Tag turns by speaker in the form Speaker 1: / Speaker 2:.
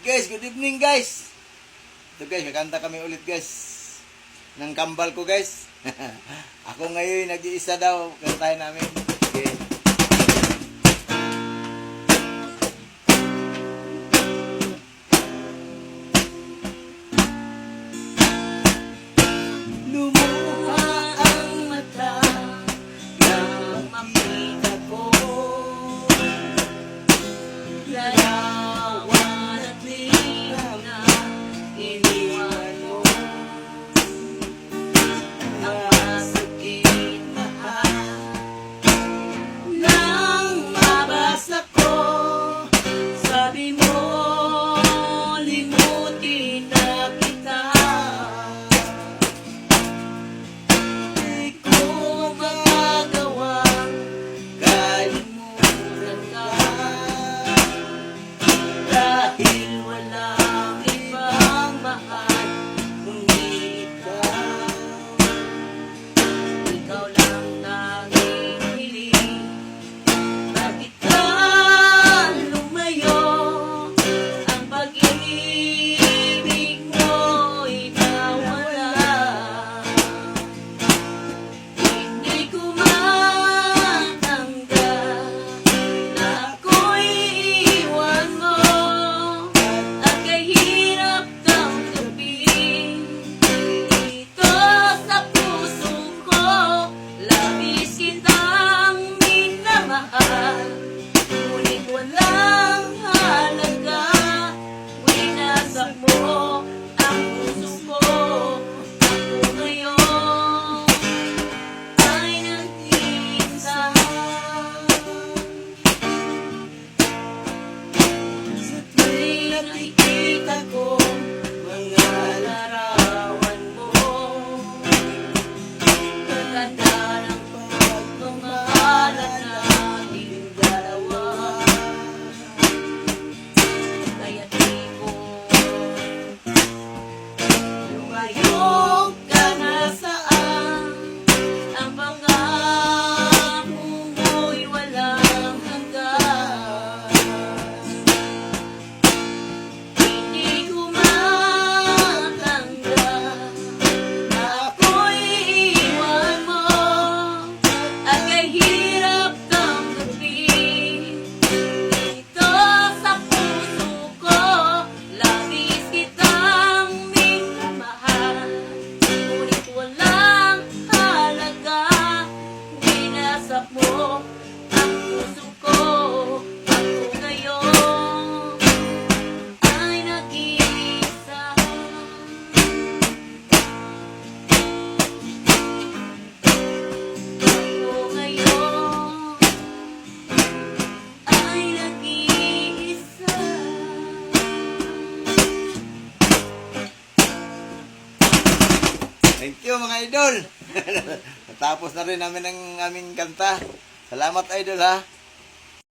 Speaker 1: guys, good evening guys. Ito guys, kakanta kami ulit guys ng kambal ko guys. Ako ngayon nag-iisa daw, kantahin namin. Okay.
Speaker 2: Lumuha ang mata nang makita ko larawan at liwanag na iniwan mo. Ang masakit mahal nang mabasa ko, sabi mo limutin na kita. Di ko magagawa kalimutan ka, dahil walang ibang mahal kundi ikaw. Ikaw lang tanging hiling, bakit ka lumayo? Ang pag-ibig mo'y nawala. Hindi ko matanggap na ako'y iiwan mo, at kahirap tanggapin dito sa puso ko. Labis kitang minamahal, ngunit walang halaga. Winasak mo ang puso ko. Ako ngayon ay nag-iisa. Sa tuwing nakikita ko mga larawan mo, maganda ng pagmamahalan nating dalawa. Kaya't di ko lumayo ka na saan. Ang pangako mo'y walang hanggan. Hindi ko matanggap na ako'y iiwan mo, at kahirap tanggapin dito sa puso ko. Labis kitang minamahal, ngunit walang halaga. Winasak mo ang puso ko. Ako ngayon ay nag-iisa. Ako ngayon ay nag-iisa.
Speaker 1: Thank you mga idol. Natapos na rin namin ang aming kanta. Salamat idol ha.